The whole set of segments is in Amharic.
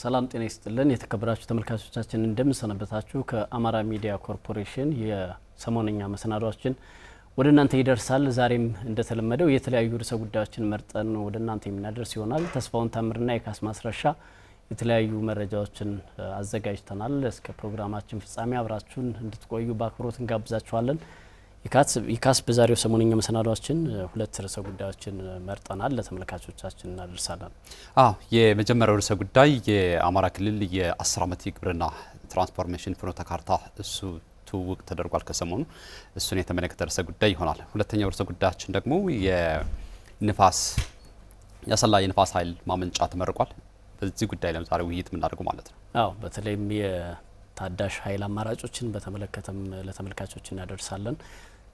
ሰላም ጤና ይስጥልን የተከበራችሁ ተመልካቾቻችን እንደምንሰነበታችሁ ከአማራ ሚዲያ ኮርፖሬሽን የሰሞነኛ መሰናዷችን ወደ እናንተ ይደርሳል። ዛሬም እንደተለመደው የተለያዩ ርዕሰ ጉዳዮችን መርጠን ወደ እናንተ የምናደርስ ይሆናል። ተስፋውን ታምርና የካስ ማስረሻ የተለያዩ መረጃዎችን አዘጋጅተናል። እስከ ፕሮግራማችን ፍጻሜ አብራችሁን እንድትቆዩ በአክብሮት እንጋብዛችኋለን። ይካስ በዛሬው ሰሞነኛ መሰናዷችን ሁለት ርዕሰ ጉዳዮችን መርጠናል ለተመልካቾቻችን እናደርሳለን። የመጀመሪያው ርዕሰ ጉዳይ የአማራ ክልል የ10 ዓመት የግብርና ትራንስፎርሜሽን ፍኖተ ካርታ እሱ ትውውቅ ተደርጓል ከሰሞኑ እሱን የተመለከተ ርዕሰ ጉዳይ ይሆናል። ሁለተኛው ርዕሰ ጉዳያችን ደግሞ የአሰላ የንፋስ ኃይል ማመንጫ ተመርቋል። በዚህ ጉዳይ ላይ ዛሬ ውይይት የምናደርገው ማለት ነው። በተለይም የታዳሽ ኃይል አማራጮችን በተመለከተም ለተመልካቾች እናደርሳለን።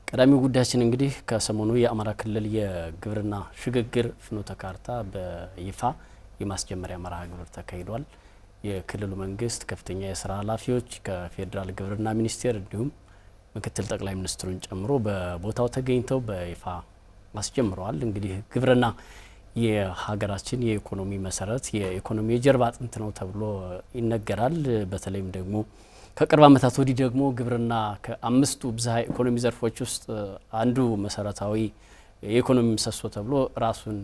ቀዳሚው ጉዳያችን እንግዲህ ከሰሞኑ የአማራ ክልል የግብርና ሽግግር ፍኖተ ካርታ በይፋ የማስጀመሪያ መርሃ ግብር ተካሂዷል። የክልሉ መንግስት ከፍተኛ የስራ ኃላፊዎች ከፌዴራል ግብርና ሚኒስቴር እንዲሁም ምክትል ጠቅላይ ሚኒስትሩን ጨምሮ በቦታው ተገኝተው በይፋ አስጀምረዋል። እንግዲህ ግብርና የሀገራችን የኢኮኖሚ መሰረት የኢኮኖሚ የጀርባ አጥንት ነው ተብሎ ይነገራል። በተለይም ደግሞ ከቅርብ ዓመታት ወዲህ ደግሞ ግብርና ከአምስቱ ብዝሃ ኢኮኖሚ ዘርፎች ውስጥ አንዱ መሰረታዊ የኢኮኖሚ ምሰሶ ተብሎ ራሱን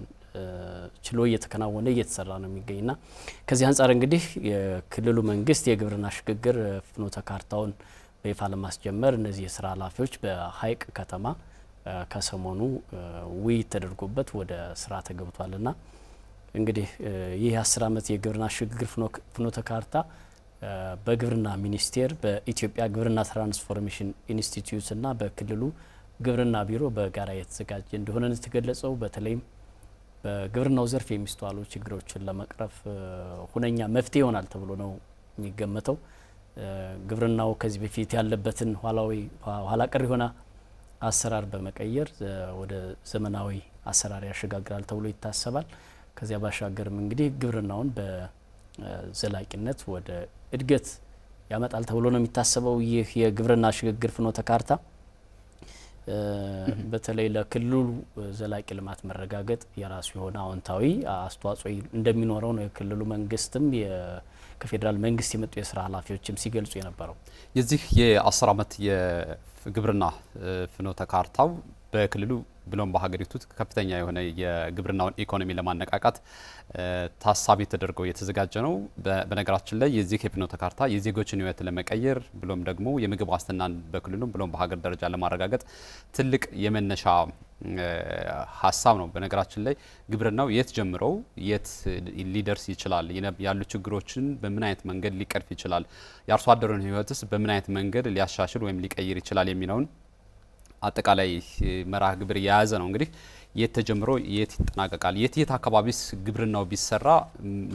ችሎ እየተከናወነ እየተሰራ ነው የሚገኝና ከዚህ አንጻር እንግዲህ የክልሉ መንግስት የግብርና ሽግግር ፍኖተ ካርታውን በይፋ ለማስጀመር እነዚህ የስራ ኃላፊዎች በሀይቅ ከተማ ከሰሞኑ ውይይት ተደርጎበት ወደ ስራ ተገብቷልና እንግዲህ ይህ 10 ዓመት የግብርና ሽግግር ፍኖተ ካርታ በግብርና ሚኒስቴር በኢትዮጵያ ግብርና ትራንስፎርሜሽን ኢንስቲትዩት እና በክልሉ ግብርና ቢሮ በጋራ የተዘጋጀ እንደሆነ የተገለጸው በተለይም በግብርናው ዘርፍ የሚስተዋሉ ችግሮችን ለመቅረፍ ሁነኛ መፍትሄ ይሆናል ተብሎ ነው የሚገመተው። ግብርናው ከዚህ በፊት ያለበትን ኋላ ቀር የሆነ አሰራር በመቀየር ወደ ዘመናዊ አሰራር ያሸጋግራል ተብሎ ይታሰባል። ከዚያ ባሻገርም እንግዲህ ግብርናውን በዘላቂነት ወደ እድገት ያመጣል ተብሎ ነው የሚታሰበው። ይህ የግብርና ሽግግር ፍኖተ ካርታ በተለይ ለክልሉ ዘላቂ ልማት መረጋገጥ የራሱ የሆነ አዎንታዊ አስተዋጽኦ እንደሚኖረው ነው የክልሉ መንግስትም ከፌዴራል መንግስት የመጡ የስራ ኃላፊዎችም ሲገልጹ የነበረው። የዚህ የ10 ዓመት የግብርና ፍኖተ ካርታው በክልሉ ብሎም በሀገሪቱ ከፍተኛ የሆነ የግብርናውን ኢኮኖሚ ለማነቃቃት ታሳቢ ተደርገው የተዘጋጀ ነው። በነገራችን ላይ የዚህ የፍኖተ ካርታ የዜጎችን ሕይወት ለመቀየር ብሎም ደግሞ የምግብ ዋስትናን በክልሉ ብሎም በሀገር ደረጃ ለማረጋገጥ ትልቅ የመነሻ ሀሳብ ነው። በነገራችን ላይ ግብርናው የት ጀምረው የት ሊደርስ ይችላል፣ ያሉ ችግሮችን በምን አይነት መንገድ ሊቀርፍ ይችላል፣ የአርሶ አደሩን ሕይወትስ በምን አይነት መንገድ ሊያሻሽል ወይም ሊቀይር ይችላል የሚለውን አጠቃላይ መርሃ ግብር የያዘ ነው። እንግዲህ የት ተጀምሮ የት ይጠናቀቃል፣ የት አካባቢስ ግብርናው ቢሰራ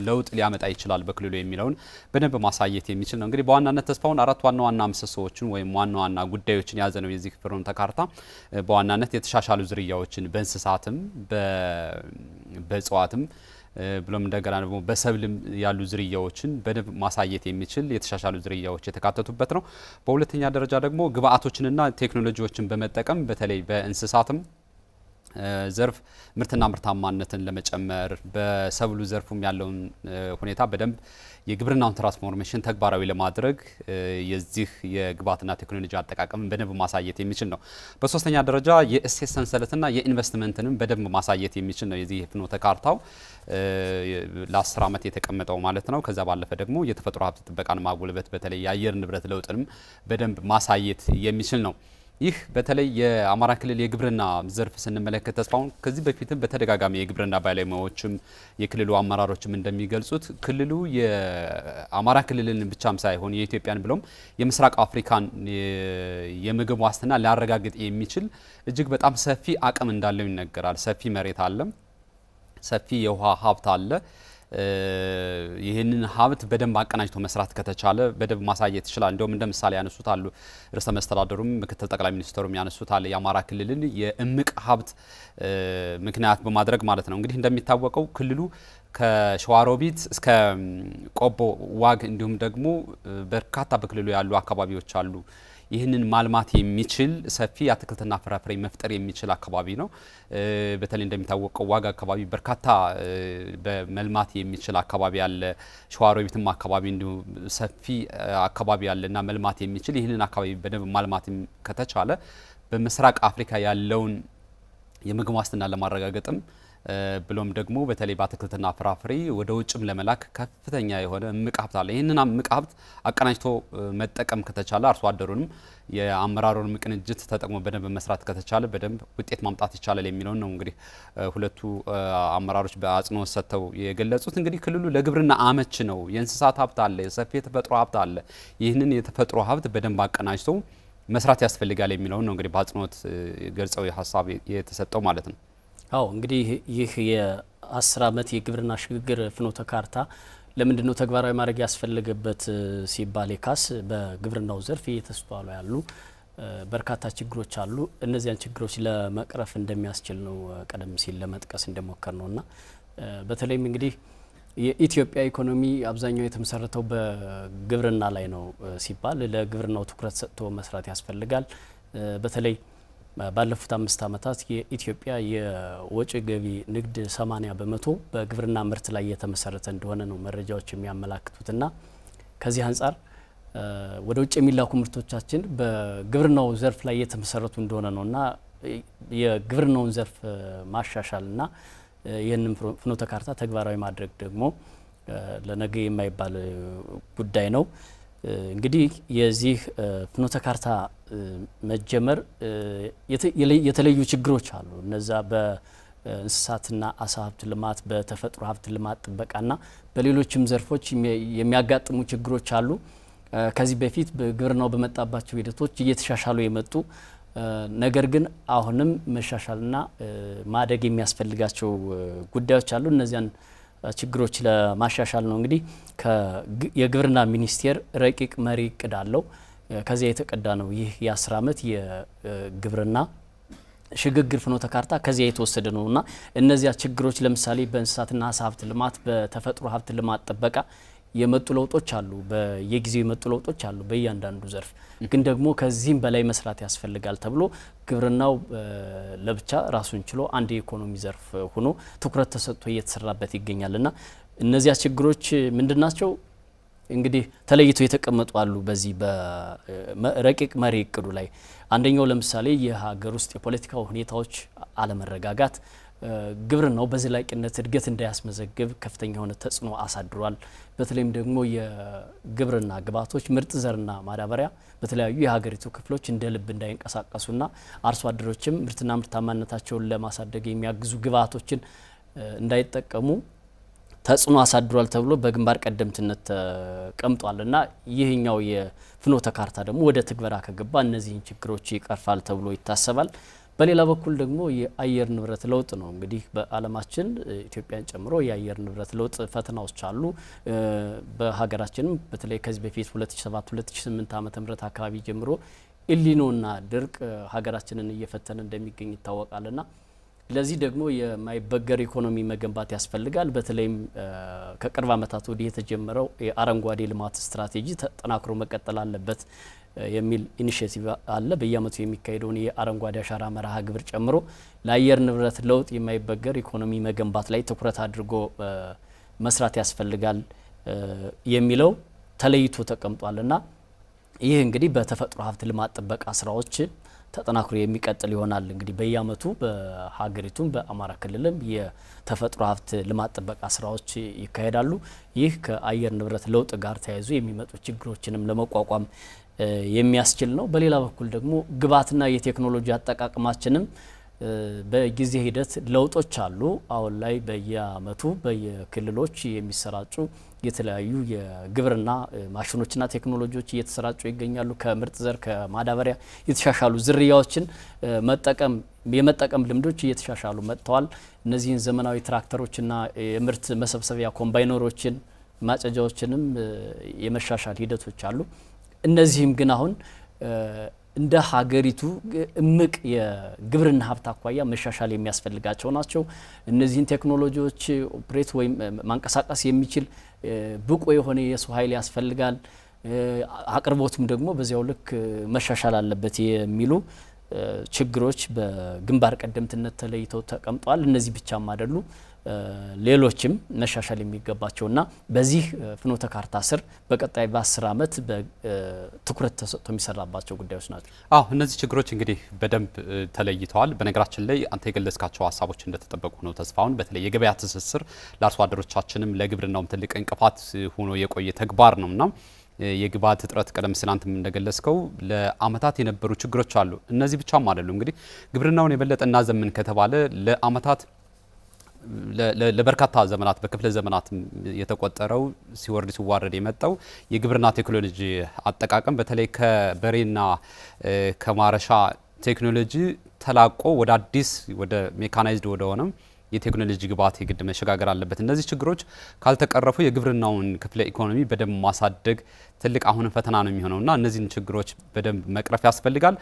ለውጥ ሊያመጣ ይችላል በክልሉ የሚለውን በደንብ ማሳየት የሚችል ነው። እንግዲህ በዋናነት ተስፋውን 4 ዋና ምሰሶዎችን ወይም ዋና ጉዳዮችን የያዘ ነው የዚህ ፍኖተ ካርታ። በዋናነት የተሻሻሉ ዝርያዎችን በእንስሳትም በእጽዋትም ብሎም እንደገና ደግሞ በሰብልም ያሉ ዝርያዎችን በደንብ ማሳየት የሚችል የተሻሻሉ ዝርያዎች የተካተቱበት ነው። በሁለተኛ ደረጃ ደግሞ ግብአቶችንና ቴክኖሎጂዎችን በመጠቀም በተለይ በእንስሳትም ዘርፍ ምርትና ምርታማነትን ለመጨመር በሰብሉ ዘርፉም ያለውን ሁኔታ በደንብ የግብርናውን ትራንስፎርሜሽን ተግባራዊ ለማድረግ የዚህ የግብአትና ቴክኖሎጂ አጠቃቀምን በደንብ ማሳየት የሚችል ነው። በሶስተኛ ደረጃ የእሴት ሰንሰለትና የኢንቨስትመንትንም በደንብ ማሳየት የሚችል ነው የዚህ ፍኖተ ካርታው ለ10 ዓመት የተቀመጠው ማለት ነው። ከዛ ባለፈ ደግሞ የተፈጥሮ ሀብት ጥበቃን ማጎልበት በተለይ የአየር ንብረት ለውጥንም በደንብ ማሳየት የሚችል ነው። ይህ በተለይ የአማራ ክልል የግብርና ዘርፍ ስንመለከት ተስፋውን ከዚህ በፊትም በተደጋጋሚ የግብርና ባለሙያዎችም የክልሉ አመራሮችም እንደሚገልጹት ክልሉ የአማራ ክልልን ብቻም ሳይሆን የኢትዮጵያን ብሎም የምስራቅ አፍሪካን የምግብ ዋስትና ሊያረጋግጥ የሚችል እጅግ በጣም ሰፊ አቅም እንዳለው ይነገራል። ሰፊ መሬት አለ፣ ሰፊ የውሃ ሀብት አለ። ይህንን ሀብት በደንብ አቀናጅቶ መስራት ከተቻለ በደንብ ማሳየት ይችላል። እንደውም እንደ ምሳሌ ያነሱት አሉ ርዕሰ መስተዳድሩም ምክትል ጠቅላይ ሚኒስትሩም ያነሱት አለ የአማራ ክልልን የእምቅ ሀብት ምክንያት በማድረግ ማለት ነው። እንግዲህ እንደሚታወቀው ክልሉ ከሸዋሮቢት እስከ ቆቦ ዋግ እንዲሁም ደግሞ በርካታ በክልሉ ያሉ አካባቢዎች አሉ። ይህንን ማልማት የሚችል ሰፊ አትክልትና ፍራፍሬ መፍጠር የሚችል አካባቢ ነው። በተለይ እንደሚታወቀው ዋጋ አካባቢ በርካታ በመልማት የሚችል አካባቢ አለ። ሸዋሮቢትም አካባቢ እንዲሁ ሰፊ አካባቢ አለና መልማት የሚችል ይህንን አካባቢ በደንብ ማልማት ከተቻለ በምስራቅ አፍሪካ ያለውን የምግብ ዋስትና ለማረጋገጥም ብሎም ደግሞ በተለይ በአትክልትና ፍራፍሬ ወደ ውጭም ለመላክ ከፍተኛ የሆነ እምቅ ሀብት አለ። ይህንን እምቅ ሀብት አቀናጅቶ መጠቀም ከተቻለ አርሶ አደሩንም የአመራሩን ቅንጅት ተጠቅሞ በደንብ መስራት ከተቻለ በደንብ ውጤት ማምጣት ይቻላል የሚለውን ነው እንግዲህ ሁለቱ አመራሮች በአጽንኦት ሰጥተው የገለጹት። እንግዲህ ክልሉ ለግብርና አመች ነው። የእንስሳት ሀብት አለ፣ የሰፊ የተፈጥሮ ሀብት አለ። ይህንን የተፈጥሮ ሀብት በደንብ አቀናጅቶ መስራት ያስፈልጋል የሚለውን ነው እንግዲህ በአጽንኦት ገልጸው ሀሳብ የተሰጠው ማለት ነው። አዎ እንግዲህ ይህ የ10 ዓመት የግብርና ሽግግር ፍኖተ ካርታ ለምንድነው ተግባራዊ ማድረግ ያስፈልገበት ሲባል የካስ በግብርናው ዘርፍ እየተስተዋሉ ያሉ በርካታ ችግሮች አሉ። እነዚያን ችግሮች ለመቅረፍ እንደሚያስችል ነው ቀደም ሲል ለመጥቀስ እንደሞከር ነውና በተለይም እንግዲህ የኢትዮጵያ ኢኮኖሚ አብዛኛው የተመሰረተው በግብርና ላይ ነው ሲባል ለግብርናው ትኩረት ሰጥቶ መስራት ያስፈልጋል። በተለይ ባለፉት 5 ዓመታት የኢትዮጵያ የወጪ ገቢ ንግድ 80% በግብርና ምርት ላይ የተመሰረተ እንደሆነ ነው መረጃዎች የሚያመላክቱትና ከዚህ አንጻር ወደ ውጭ የሚላኩ ምርቶቻችን በግብርናው ዘርፍ ላይ የተመሰረቱ እንደሆነ ነውና የግብርናውን ዘርፍ ማሻሻልና ይህንን ፍኖተ ካርታ ተግባራዊ ማድረግ ደግሞ ለነገ የማይባል ጉዳይ ነው። እንግዲህ የዚህ ፍኖተ ካርታ መጀመር የተለዩ ችግሮች አሉ። እነዛ በእንስሳትና አሳ ሀብት ልማት፣ በተፈጥሮ ሀብት ልማት ጥበቃና በሌሎችም ዘርፎች የሚያጋጥሙ ችግሮች አሉ። ከዚህ በፊት በግብርናው በመጣባቸው ሂደቶች እየተሻሻሉ የመጡ ነገር ግን አሁንም መሻሻልና ማደግ የሚያስፈልጋቸው ጉዳዮች አሉ። እነዚያን ችግሮች ለማሻሻል ነው እንግዲህ የግብርና ሚኒስቴር ረቂቅ መሪ እቅድ አለው። ከዚያ የተቀዳ ነው ይህ የ10 ዓመት የግብርና ሽግግር ፍኖተ ካርታ ከዚያ የተወሰደ ነውና እነዚያ ችግሮች ለምሳሌ በእንስሳትና አሳ ሀብት ልማት፣ በተፈጥሮ ሀብት ልማት ጥበቃ የመጡ ለውጦች አሉ። በየጊዜው የመጡ ለውጦች አሉ በእያንዳንዱ ዘርፍ። ግን ደግሞ ከዚህም በላይ መስራት ያስፈልጋል ተብሎ ግብርናው ለብቻ ራሱን ችሎ አንድ የኢኮኖሚ ዘርፍ ሆኖ ትኩረት ተሰጥቶ እየተሰራበት ይገኛልና እነዚያ ችግሮች ምንድናቸው? እንግዲህ ተለይቶ የተቀመጡ አሉ በዚህ በረቂቅ መሪ እቅዱ ላይ። አንደኛው ለምሳሌ የሀገር ውስጥ የፖለቲካ ሁኔታዎች አለመረጋጋት ግብርናው በዘላቂነት እድገት እንዳያስመዘግብ ከፍተኛ የሆነ ተጽዕኖ አሳድሯል። በተለይም ደግሞ የግብርና ግብዓቶች ምርጥ ዘርና ማዳበሪያ በተለያዩ የሀገሪቱ ክፍሎች እንደ ልብ እንዳይንቀሳቀሱና አርሶ አደሮችም ምርትና ምርታማነታቸውን ለማሳደግ የሚያግዙ ግብዓቶችን እንዳይጠቀሙ ተጽዕኖ አሳድሯል ተብሎ በግንባር ቀደምትነት ተቀምጧልና ይህኛው የፍኖተ ካርታ ደግሞ ወደ ትግበራ ከገባ እነዚህን ችግሮች ይቀርፋል ተብሎ ይታሰባል። በሌላ በኩል ደግሞ የአየር ንብረት ለውጥ ነው። እንግዲህ በዓለማችን ኢትዮጵያን ጨምሮ የአየር ንብረት ለውጥ ፈተናዎች አሉ። በሀገራችንም በተለይ ከዚህ በፊት 2007-2008 ዓ.ም አካባቢ ጀምሮ ኢሊኖና ድርቅ ሀገራችንን እየፈተነ እንደሚገኝ ይታወቃልና ለዚህ ደግሞ የማይበገር ኢኮኖሚ መገንባት ያስፈልጋል። በተለይም ከቅርብ ዓመታት ወዲህ የተጀመረው የአረንጓዴ ልማት ስትራቴጂ ተጠናክሮ መቀጠል አለበት የሚል ኢኒሼቲቭ አለ። በየዓመቱ የሚካሄደውን የአረንጓዴ አሻራ መርሃ ግብር ጨምሮ ለአየር ንብረት ለውጥ የማይበገር ኢኮኖሚ መገንባት ላይ ትኩረት አድርጎ መስራት ያስፈልጋል የሚለው ተለይቶ ተቀምጧልና ይህ እንግዲህ በተፈጥሮ ሀብት ልማት ጥበቃ ስራዎች ተጠናክሮ የሚቀጥል ይሆናል። እንግዲህ በየዓመቱ በሀገሪቱም በአማራ ክልልም የተፈጥሮ ሀብት ልማት ጥበቃ ስራዎች ይካሄዳሉ። ይህ ከአየር ንብረት ለውጥ ጋር ተያይዞ የሚመጡ ችግሮችንም ለመቋቋም የሚያስችል ነው። በሌላ በኩል ደግሞ ግብዓትና የቴክኖሎጂ አጠቃቀማችንም በጊዜ ሂደት ለውጦች አሉ። አሁን ላይ በየዓመቱ በየክልሎች የሚሰራጩ የተለያዩ የግብርና ማሽኖችና ቴክኖሎጂዎች እየተሰራጩ ይገኛሉ። ከምርጥ ዘር ከማዳበሪያ የተሻሻሉ ዝርያዎችን የመጠቀም ልምዶች እየተሻሻሉ መጥተዋል። እነዚህን ዘመናዊ ትራክተሮችና የምርት መሰብሰቢያ ኮምባይነሮችን ማጨጃዎችንም የመሻሻል ሂደቶች አሉ። እነዚህም ግን አሁን እንደ ሀገሪቱ እምቅ የግብርና ሀብት አኳያ መሻሻል የሚያስፈልጋቸው ናቸው። እነዚህን ቴክኖሎጂዎች ኦፕሬት ወይም ማንቀሳቀስ የሚችል ብቁ የሆነ የሰው ኃይል ያስፈልጋል። አቅርቦቱም ደግሞ በዚያው ልክ መሻሻል አለበት የሚሉ ችግሮች በግንባር ቀደምትነት ተለይተው ተቀምጠዋል። እነዚህ ብቻም አይደሉ፣ ሌሎችም መሻሻል የሚገባቸውና በዚህ ፍኖተ ካርታ ስር በቀጣይ በ10 ዓመት በትኩረት ተሰጥቶ የሚሰራባቸው ጉዳዮች ናቸው። እነዚህ ችግሮች እንግዲህ በደንብ ተለይተዋል። በነገራችን ላይ አንተ የገለጽካቸው ሀሳቦች እንደተጠበቁ ነው። ተስፋውን በተለይ የገበያ ትስስር ለአርሶ አደሮቻችንም ለግብርናውም ትልቅ እንቅፋት ሆኖ የቆየ ተግባር ነውና የግብዓት እጥረት ቀደም ሲል አንተም እንደገለጽከው ለአመታት የነበሩ ችግሮች አሉ። እነዚህ ብቻም አይደሉም። እንግዲህ ግብርናውን የበለጠ እናዘምን ከተባለ ለአመታት ለበርካታ ዘመናት በክፍለ ዘመናት የተቆጠረው ሲወርድ ሲዋረድ የመጣው የግብርና ቴክኖሎጂ አጠቃቀም በተለይ ከበሬና ከማረሻ ቴክኖሎጂ ተላቆ ወደ አዲስ ወደ ሜካናይዝድ ወደ ሆነም የቴክኖሎጂ ግብዓት የግድ መሸጋገር አለበት። እነዚህ ችግሮች ካልተቀረፉ የግብርናውን ክፍለ ኢኮኖሚ በደንብ ማሳደግ ትልቅ አሁንም ፈተና ነው የሚሆነውና እነዚህን ችግሮች በደንብ መቅረፍ ያስፈልጋል።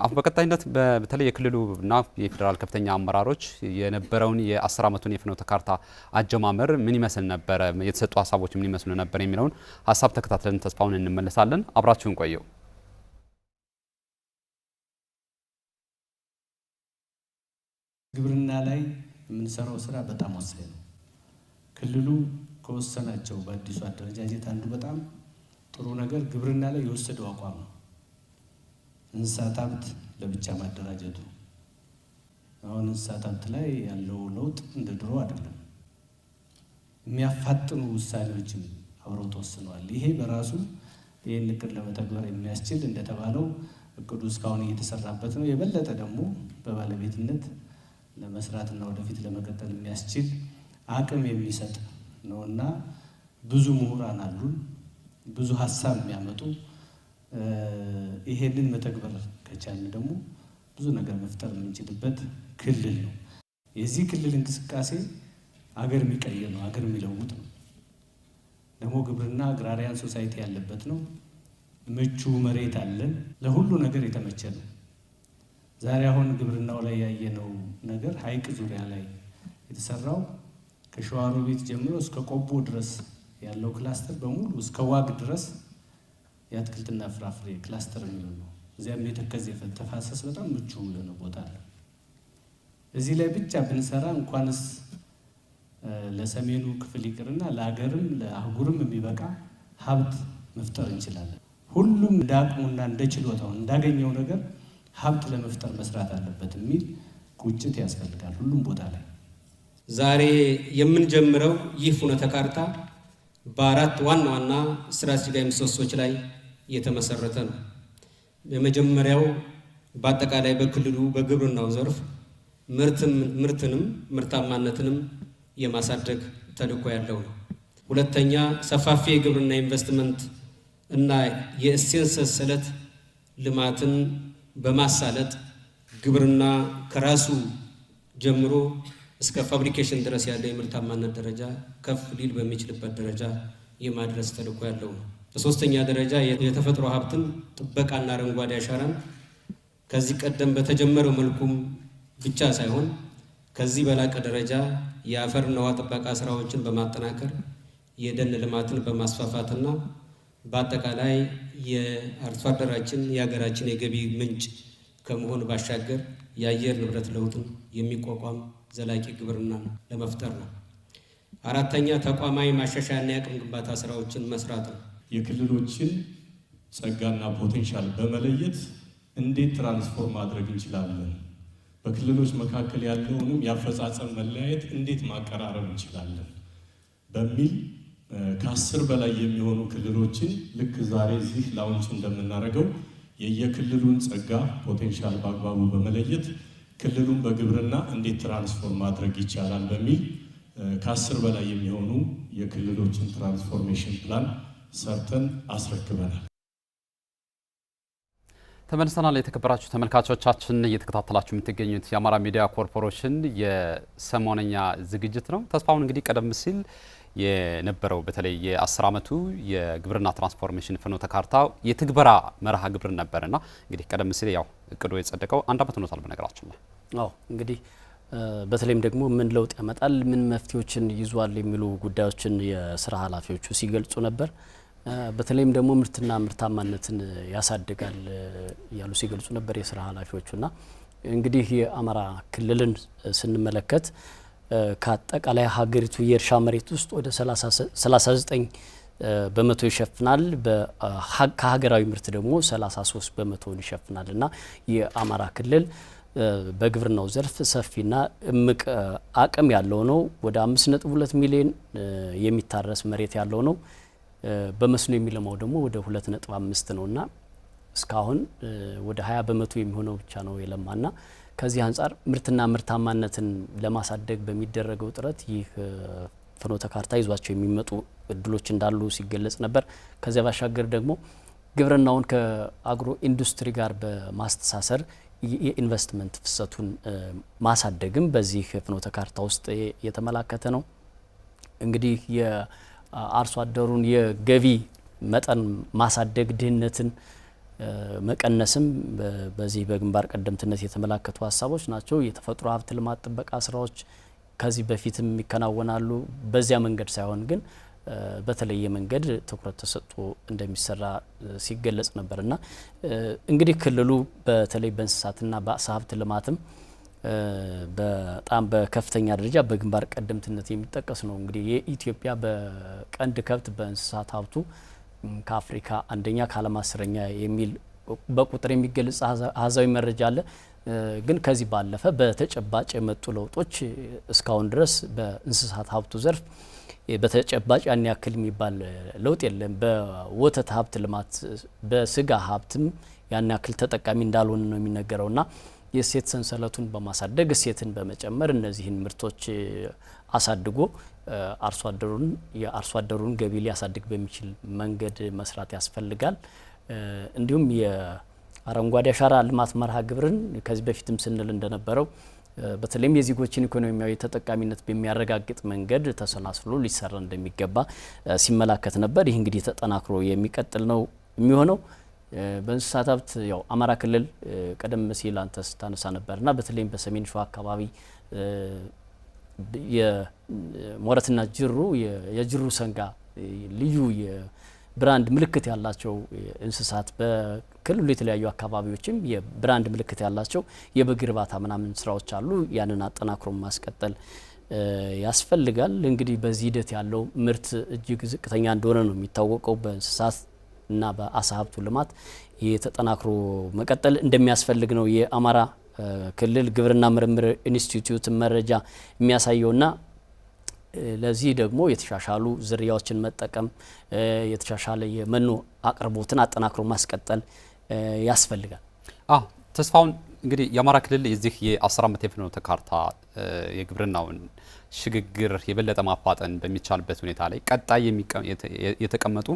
አሁን በቀጣይነት በተለይ የክልሉና የፌዴራል ከፍተኛ አመራሮች የነበረውን የ10 ዓመቱን የፍኖተ ካርታ አጀማመር ምን ይመስል ነበረ፣ የተሰጡ ሀሳቦች ምን ይመስሉ ነበር የሚለውን ሀሳብ ተከታትለን ተስፋውን እንመለሳለን። አብራችሁን ቆየው። ግብርና ላይ የምንሰራው ስራ በጣም ወሳኝ ነው። ክልሉ ከወሰናቸው በአዲሱ አደረጃጀት አንዱ በጣም ጥሩ ነገር ግብርና ላይ የወሰደው አቋም ነው። እንስሳት ሀብት ለብቻ ማደራጀቱ። አሁን እንስሳት ሀብት ላይ ያለው ለውጥ እንደ ድሮ አይደለም። የሚያፋጥኑ ውሳኔዎችም አብረው ተወስነዋል። ይሄ በራሱ ይህን እቅድ ለመተግበር የሚያስችል እንደተባለው እቅዱ እስካሁን እየተሰራበት ነው። የበለጠ ደግሞ በባለቤትነት ለመስራትና ወደፊት ለመቀጠል የሚያስችል አቅም የሚሰጥ ነውና ብዙ ምሁራን አሉን፣ ብዙ ሀሳብ የሚያመጡ ይሄንን መተግበር ከቻልን ደግሞ ብዙ ነገር መፍጠር የምንችልበት ክልል ነው። የዚህ ክልል እንቅስቃሴ አገር የሚቀይር ነው፣ አገር የሚለውጥ ነው። ደግሞ ግብርና አግራሪያን ሶሳይቲ ያለበት ነው። ምቹ መሬት አለን፣ ለሁሉ ነገር የተመቸ ነው። ዛሬ አሁን ግብርናው ላይ ያየነው ነገር ሀይቅ ዙሪያ ላይ የተሰራው ከሸዋሮቢት ጀምሮ እስከ ቆቦ ድረስ ያለው ክላስተር በሙሉ እስከ ዋግ ድረስ የአትክልትና ፍራፍሬ ክላስተር የሚሆን ነው። እዚያም የተከዜ ተፋሰስ በጣም ምቹ የሆነ ቦታ አለ። እዚህ ላይ ብቻ ብንሰራ እንኳንስ ለሰሜኑ ክፍል ይቅርና ለሀገርም ለአህጉርም የሚበቃ ሀብት መፍጠር እንችላለን። ሁሉም እንደ አቅሙና እንደ ችሎታው እንዳገኘው ነገር ሀብት ለመፍጠር መስራት አለበት የሚል ቁጭት ያስፈልጋል ሁሉም ቦታ ላይ። ዛሬ የምንጀምረው ይህ ፍኖተ ካርታ በአራት ዋና ዋና ስትራቴጂካዊ ምሰሶች ላይ የተመሰረተ ነው። የመጀመሪያው በአጠቃላይ በክልሉ በግብርናው ዘርፍ ምርትንም ምርታማነትንም የማሳደግ ተልዕኮ ያለው ነው። ሁለተኛ ሰፋፊ የግብርና ኢንቨስትመንት እና የእሴት ሰንሰለት ልማትን በማሳለጥ ግብርና ከራሱ ጀምሮ እስከ ፋብሪኬሽን ድረስ ያለው የምርታማነት ደረጃ ከፍ ሊል በሚችልበት ደረጃ የማድረስ ተልዕኮ ያለው ነው። በሶስተኛ ደረጃ የተፈጥሮ ሀብትን ጥበቃና አረንጓዴ አሻራን ከዚህ ቀደም በተጀመረው መልኩም ብቻ ሳይሆን ከዚህ በላቀ ደረጃ የአፈርና ውሃ ጥበቃ ስራዎችን በማጠናከር የደን ልማትን በማስፋፋትና በአጠቃላይ የአርሶ አደራችን የሀገራችን የገቢ ምንጭ ከመሆን ባሻገር የአየር ንብረት ለውጥን የሚቋቋም ዘላቂ ግብርና ለመፍጠር ነው። አራተኛ ተቋማዊ ማሻሻያና የአቅም ግንባታ ስራዎችን መስራት ነው። የክልሎችን ጸጋና ፖቴንሻል በመለየት እንዴት ትራንስፎርም ማድረግ እንችላለን፣ በክልሎች መካከል ያለውንም የአፈጻጸም መለያየት እንዴት ማቀራረብ እንችላለን በሚል ከ10 በላይ የሚሆኑ ክልሎችን ልክ ዛሬ እዚህ ላውንች እንደምናደርገው የየክልሉን ጸጋ ፖቴንሻል በአግባቡ በመለየት ክልሉን በግብርና እንዴት ትራንስፎርም ማድረግ ይቻላል በሚል ከ10 በላይ የሚሆኑ የክልሎችን ትራንስፎርሜሽን ፕላን ሰርተን አስረክበናል። ተመልሰናል። የተከበራችሁ ተመልካቾቻችን እየተከታተላችሁ የምትገኙት የአማራ ሚዲያ ኮርፖሬሽን የሰሞነኛ ዝግጅት ነው። ተስፋውን እንግዲህ ቀደም ሲል የነበረው በተለይ የ10 ዓመቱ የግብርና ትራንስፎርሜሽን ፍኖተ ካርታ የትግበራ መርሃ ግብር ነበርና እንግዲህ ቀደም ሲል ያው እቅዱ የጸደቀው 1 ዓመት ሆኖታል በነገራችን ላይ። እንግዲህ በተለይም ደግሞ ምን ለውጥ ያመጣል፣ ምን መፍትሄዎችን ይዟል የሚሉ ጉዳዮችን የስራ ኃላፊዎቹ ሲገልጹ ነበር። በተለይም ደግሞ ምርትና ምርታማነትን ያሳድጋል ያሉ ሲገልጹ ነበር የስራ ኃላፊዎቹና እንግዲህ የአማራ ክልልን ስንመለከት ከአጠቃላይ ሀገሪቱ የእርሻ መሬት ውስጥ ወደ 39 በመቶ ይሸፍናል። ከሀገራዊ ምርት ደግሞ 33 በመቶን ይሸፍናል እና የአማራ ክልል በግብርናው ዘርፍ ሰፊና እምቅ አቅም ያለው ነው። ወደ 5.2 ሚሊዮን የሚታረስ መሬት ያለው ነው። በመስኖ የሚለማው ደግሞ ወደ 2.5 ነውና እስካሁን ወደ 20 በመቶ የሚሆነው ብቻ ነው የለማና ከዚህ አንጻር ምርትና ምርታማነትን ለማሳደግ በሚደረገው ጥረት ይህ ፍኖተ ካርታ ይዟቸው የሚመጡ እድሎች እንዳሉ ሲገለጽ ነበር። ከዚያ ባሻገር ደግሞ ግብርናውን ከአግሮ ኢንዱስትሪ ጋር በማስተሳሰር የኢንቨስትመንት ፍሰቱን ማሳደግም በዚህ ፍኖተ ካርታ ውስጥ የተመላከተ ነው። እንግዲህ የአርሶ አደሩን የገቢ መጠን ማሳደግ፣ ድህነትን መቀነስም በዚህ በግንባር ቀደምትነት የተመላከቱ ሀሳቦች ናቸው። የተፈጥሮ ሀብት ልማት ጥበቃ ስራዎች ከዚህ በፊትም ይከናወናሉ። በዚያ መንገድ ሳይሆን ግን በተለየ መንገድ ትኩረት ተሰጥቶ እንደሚሰራ ሲገለጽ ነበርና እንግዲህ ክልሉ በተለይ በእንስሳትና በአሳ ሀብት ልማትም በጣም በከፍተኛ ደረጃ በግንባር ቀደምትነት የሚጠቀስ ነው። እንግዲህ የኢትዮጵያ በቀንድ ከብት በእንስሳት ሀብቱ ከአፍሪካ አንደኛ ከዓለም 10ኛ የሚል በቁጥር የሚገልጽ አሃዛዊ መረጃ አለ። ግን ከዚህ ባለፈ በተጨባጭ የመጡ ለውጦች እስካሁን ድረስ በእንስሳት ሀብቱ ዘርፍ በተጨባጭ ያን ያክል የሚባል ለውጥ የለም። በወተት ሀብት ልማት፣ በስጋ ሀብትም ያን ያክል ተጠቃሚ እንዳልሆነ ነው የሚነገረውና የእሴት ሰንሰለቱን በማሳደግ እሴትን በመጨመር እነዚህን ምርቶች አሳድጎ የአርሶ አደሩን ገቢ ሊያሳድግ በሚችል መንገድ መስራት ያስፈልጋል። እንዲሁም የአረንጓዴ አሻራ ልማት መርሃ ግብርን ከዚህ በፊትም ስንል እንደነበረው በተለይም የዜጎችን ኢኮኖሚያዊ ተጠቃሚነት በሚያረጋግጥ መንገድ ተሰናስሎ ሊሰራ እንደሚገባ ሲመላከት ነበር። ይህ እንግዲህ ተጠናክሮ የሚቀጥል ነው የሚሆነው። በእንስሳት ሀብት ያው አማራ ክልል ቀደም ሲል አንተ ስታነሳ ነበርና በተለይም በሰሜን ሸዋ አካባቢ የሞረትና ጅሩ የጅሩ ሰንጋ ልዩ የብራንድ ምልክት ያላቸው እንስሳት በክልሉ የተለያዩ አካባቢዎችም የብራንድ ምልክት ያላቸው የበግ እርባታ ምናምን ስራዎች አሉ። ያንን አጠናክሮ ማስቀጠል ያስፈልጋል። እንግዲህ በዚህ ሂደት ያለው ምርት እጅግ ዝቅተኛ እንደሆነ ነው የሚታወቀው። በእንስሳት እና በአሳ ሀብቱ ልማት ይህ ተጠናክሮ መቀጠል እንደሚያስፈልግ ነው የአማራ ክልል ግብርና ምርምር ኢንስቲትዩት መረጃ የሚያሳየውና ለዚህ ደግሞ የተሻሻሉ ዝርያዎችን መጠቀም የተሻሻለ የመኖ አቅርቦትን አጠናክሮ ማስቀጠል ያስፈልጋል። ተስፋውን እንግዲህ የአማራ ክልል የዚህ የ10 ዓመት የፍኖተ ካርታ የግብርናውን ሽግግር የበለጠ ማፋጠን በሚቻልበት ሁኔታ ላይ ቀጣይ የተቀመጡ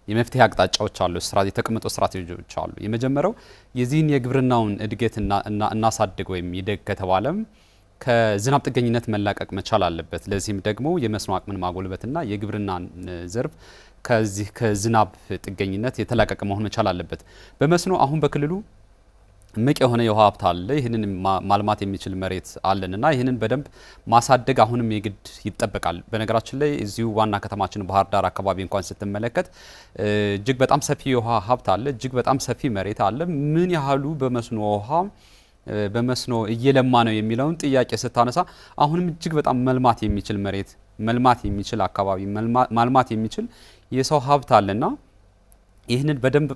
የመፍትሄ አቅጣጫዎች አሉ፣ የተቀመጡ ስትራቴጂዎች አሉ። የመጀመሪያው የዚህን የግብርናውን እድገት እናሳድግ ወይም ይደግ ከተባለም ከዝናብ ጥገኝነት መላቀቅ መቻል አለበት። ለዚህም ደግሞ የመስኖ አቅምን ማጎልበትና የግብርናን ዘርፍ ከዚህ ከዝናብ ጥገኝነት የተላቀቀ መሆን መቻል አለበት። በመስኖ አሁን በክልሉ እምቅ የሆነ የውሃ ሀብት አለ። ይህንን ማልማት የሚችል መሬት አለንና ይህንን በደንብ ማሳደግ አሁንም የግድ ይጠበቃል። በነገራችን ላይ እዚሁ ዋና ከተማችን ባህር ዳር አካባቢ እንኳን ስትመለከት እጅግ በጣም ሰፊ የውሃ ሀብት አለ፣ እጅግ በጣም ሰፊ መሬት አለ። ምን ያህሉ በመስኖ ውሃ በመስኖ እየለማ ነው የሚለውን ጥያቄ ስታነሳ አሁንም እጅግ በጣም መልማት የሚችል መሬት፣ መልማት የሚችል አካባቢ፣ ማልማት የሚችል የሰው ሀብት አለና ይህንን በደንብ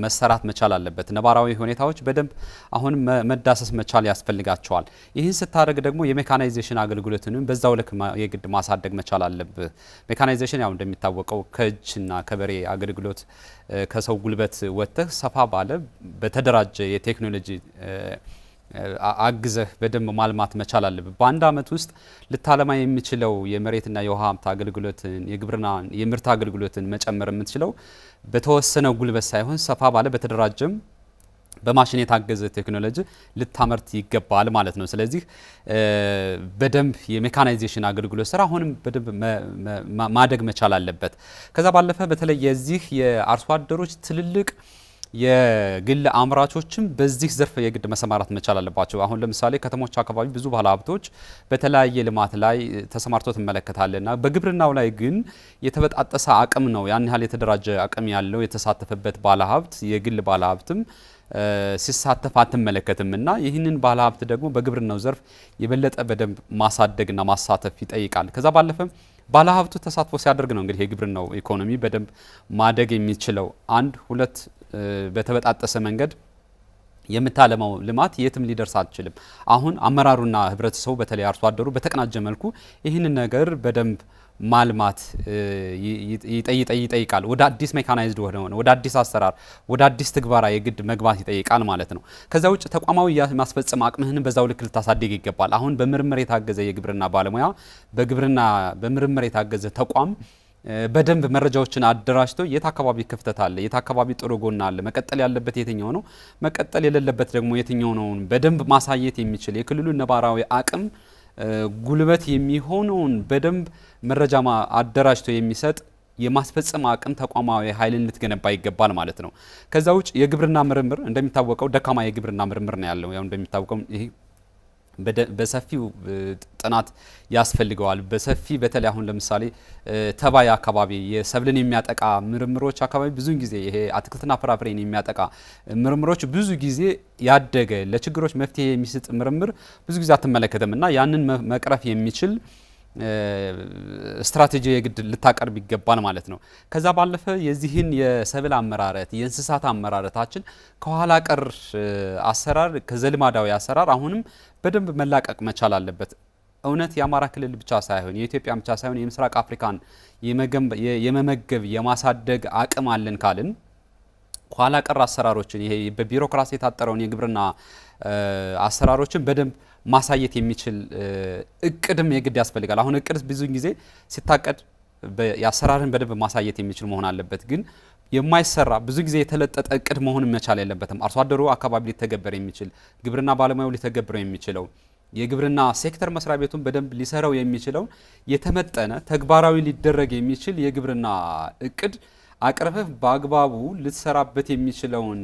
መሰራት መቻል አለበት። ነባራዊ ሁኔታዎች በደንብ አሁን መዳሰስ መቻል ያስፈልጋቸዋል። ይህን ስታደርግ ደግሞ የሜካናይዜሽን አገልግሎትንም በዛው ልክ የግድ ማሳደግ መቻል አለብህ። ሜካናይዜሽን ያው እንደሚታወቀው ከእጅና ከበሬ አገልግሎት ከሰው ጉልበት ወጥተህ ሰፋ ባለ በተደራጀ የቴክኖሎጂ አግዘህ በደንብ ማልማት መቻል አለብህ። በአንድ አመት ውስጥ ልታለማ የሚችለው የመሬትና የውሃ ሀብት አገልግሎትን የግብርና የምርት አገልግሎትን መጨመር የምትችለው በተወሰነ ጉልበት ሳይሆን ሰፋ ባለ በተደራጀም በማሽን የታገዘ ቴክኖሎጂ ልታመርት ይገባል ማለት ነው። ስለዚህ በደንብ የሜካናይዜሽን አገልግሎት ስራ አሁንም በደንብ ማደግ መቻል አለበት። ከዛ ባለፈ በተለይ የዚህ የአርሶ አደሮች ትልልቅ የግል አምራቾችም በዚህ ዘርፍ የግድ መሰማራት መቻል አለባቸው። አሁን ለምሳሌ ከተሞች አካባቢ ብዙ ባለሀብቶች በተለያየ ልማት ላይ ተሰማርተው ትመለከታለና በግብርናው ላይ ግን የተበጣጠሰ አቅም ነው። ያን ያህል የተደራጀ አቅም ያለው የተሳተፈበት ባለሀብት የግል ባለሀብትም ሲሳተፍ አትመለከትም እና ይህንን ባለሀብት ደግሞ በግብርናው ዘርፍ የበለጠ በደንብ ማሳደግና ማሳተፍ ይጠይቃል። ከዛ ባለፈ ባለሀብቱ ተሳትፎ ሲያደርግ ነው እንግዲህ የግብርናው ኢኮኖሚ በደንብ ማደግ የሚችለው። አንድ ሁለት በተበጣጠሰ መንገድ የምታለማው ልማት የትም ሊደርስ አልችልም። አሁን አመራሩና ህብረተሰቡ በተለይ አርሶ አደሩ በተቀናጀ መልኩ ይህንን ነገር በደንብ ማልማት ይጠይቃል። ወደ አዲስ ሜካናይዝድ ወደ አዲስ አሰራር ወደ አዲስ ትግበራ የግድ መግባት ይጠይቃል ማለት ነው። ከዛ ውጭ ተቋማዊ የማስፈጸም አቅምህን በዛው ልክ ልታሳድግ ይገባል። አሁን በምርምር የታገዘ የግብርና ባለሙያ በምርምር የታገዘ ተቋም በደንብ መረጃዎችን አደራጅቶ የት አካባቢ ክፍተት አለ፣ የት አካባቢ ጥሩ ጎን አለ፣ መቀጠል ያለበት የትኛው ነው፣ መቀጠል የሌለበት ደግሞ የትኛው ነው በደንብ ማሳየት የሚችል የክልሉ ነባራዊ አቅም ጉልበት የሚሆነውን በደንብ መረጃ አደራጅቶ የሚሰጥ የማስፈጸም አቅም ተቋማዊ ኃይልን ልትገነባ ይገባል ማለት ነው። ከዛ ውጭ የግብርና ምርምር እንደሚታወቀው ደካማ የግብርና ምርምር ነው ያለው። ያው እንደሚታወቀው ይሄ በሰፊው ጥናት ያስፈልገዋል። በሰፊ በተለይ አሁን ለምሳሌ ተባይ አካባቢ የሰብልን የሚያጠቃ ምርምሮች አካባቢ ብዙ ጊዜ ይሄ አትክልትና ፍራፍሬን የሚያጠቃ ምርምሮች ብዙ ጊዜ ያደገ ለችግሮች መፍትሄ የሚሰጥ ምርምር ብዙ ጊዜ አትመለከተም እና ያንን መቅረፍ የሚችል ስትራቴጂ የግድ ልታቀርብ ይገባል ማለት ነው። ከዛ ባለፈ የዚህን የሰብል አመራረት የእንስሳት አመራረታችን ከኋላ ቀር አሰራር ከዘልማዳዊ አሰራር አሁንም በደንብ መላቀቅ መቻል አለበት። እውነት የአማራ ክልል ብቻ ሳይሆን የኢትዮጵያ ብቻ ሳይሆን የምስራቅ አፍሪካን የመመገብ የማሳደግ አቅም አለን ካልን ኋላ ቀር አሰራሮችን ይሄ በቢሮክራሲ የታጠረውን የግብርና አሰራሮችን በደንብ ማሳየት የሚችል እቅድም የግድ ያስፈልጋል። አሁን እቅድ ብዙ ጊዜ ሲታቀድ የአሰራርን በደንብ ማሳየት የሚችል መሆን አለበት። ግን የማይሰራ ብዙ ጊዜ የተለጠጠ እቅድ መሆን መቻል የለበትም። አርሶ አደሩ አካባቢ ሊተገበር የሚችል ግብርና ባለሙያው ሊተገብረው የሚችለው የግብርና ሴክተር መስሪያ ቤቱን በደንብ ሊሰራው የሚችለው የተመጠነ ተግባራዊ ሊደረግ የሚችል የግብርና እቅድ አቅርበህ በአግባቡ ልትሰራበት የሚችለውን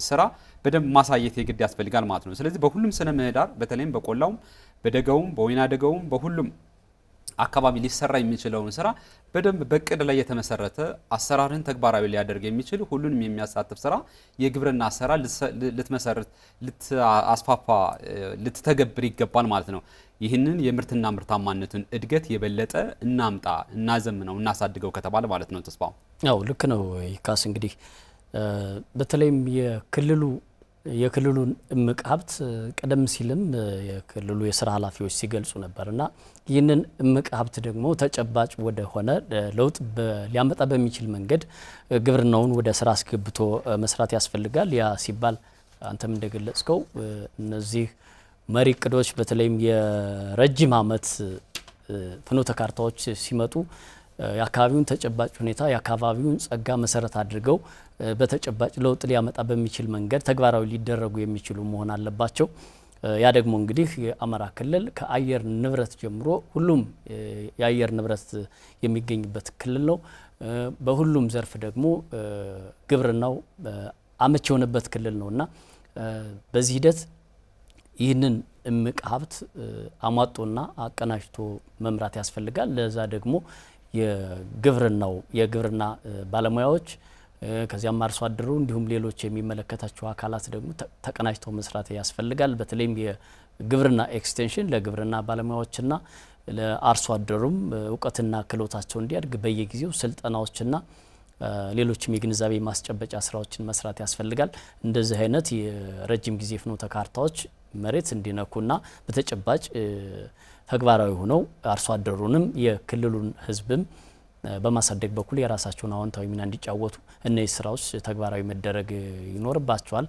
ስራ በደንብ ማሳየት የግድ ያስፈልጋል ማለት ነው። ስለዚህ በሁሉም ስነ ምህዳር በተለይም በቆላውም በደጋውም በወይና ደጋውም በሁሉም አካባቢ ሊሰራ የሚችለውን ስራ በደንብ በቅድ ላይ የተመሰረተ አሰራርን ተግባራዊ ሊያደርግ የሚችል ሁሉንም የሚያሳትፍ ስራ የግብርና ስራ ልትመሰርት ልትአስፋፋ ልትተገብር ይገባል ማለት ነው። ይህንን የምርትና ምርታማነትን እድገት የበለጠ እናምጣ እናዘምነው እናሳድገው ከተባለ ማለት ነው። ተስፋው ያው ልክ ነው። ይካስ እንግዲህ በተለይም የክልሉን እምቅ ሀብት ቀደም ሲልም የክልሉ የስራ ኃላፊዎች ሲገልጹ ነበርና ይህንን እምቅ ሀብት ደግሞ ተጨባጭ ወደ ሆነ ለውጥ ሊያመጣ በሚችል መንገድ ግብርናውን ወደ ስራ አስገብቶ መስራት ያስፈልጋል። ያ ሲባል አንተም እንደገለጽከው እነዚህ መሪ እቅዶች በተለይም የረጅም ዓመት ፍኖተ ካርታዎች ሲመጡ የአካባቢውን ተጨባጭ ሁኔታ የአካባቢውን ጸጋ መሰረት አድርገው በተጨባጭ ለውጥ ሊያመጣ በሚችል መንገድ ተግባራዊ ሊደረጉ የሚችሉ መሆን አለባቸው። ያ ደግሞ እንግዲህ የአማራ ክልል ከአየር ንብረት ጀምሮ ሁሉም የአየር ንብረት የሚገኝበት ክልል ነው። በሁሉም ዘርፍ ደግሞ ግብርናው አመች የሆነበት ክልል ነውና በዚህ ሂደት ይህንን እምቅ ሀብት አሟጦና አቀናጅቶ መምራት ያስፈልጋል። ለዛ ደግሞ የግብርና ባለሙያዎች ከዚያም አርሶ አደሩ እንዲሁም ሌሎች የሚመለከታቸው አካላት ደግሞ ተቀናጅተው መስራት ያስፈልጋል። በተለይም የግብርና ኤክስቴንሽን ለግብርና ባለሙያዎችና ለአርሶ አደሩም እውቀትና ክህሎታቸው እንዲያድግ በየጊዜው ስልጠናዎችና ሌሎችም የግንዛቤ ማስጨበጫ ስራዎችን መስራት ያስፈልጋል። እንደዚህ አይነት የረጅም ጊዜ ፍኖተ ካርታዎች መሬት እንዲነኩና በተጨባጭ ተግባራዊ ሆነው አርሶ አደሩንም የክልሉን ሕዝብም በማሳደግ በኩል የራሳቸውን አዎንታዊ ሚና እንዲጫወቱ እነዚህ ስራዎች ተግባራዊ መደረግ ይኖርባቸዋል።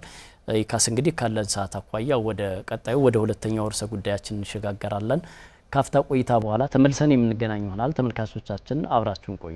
ይካስ እንግዲህ ካለን ሰዓት አኳያ ወደ ቀጣዩ ወደ ሁለተኛው ርዕሰ ጉዳያችን እንሸጋገራለን። ካፍታ ቆይታ በኋላ ተመልሰን የምንገናኝ ይሆናል። ተመልካቾቻችን አብራችሁን ቆዩ።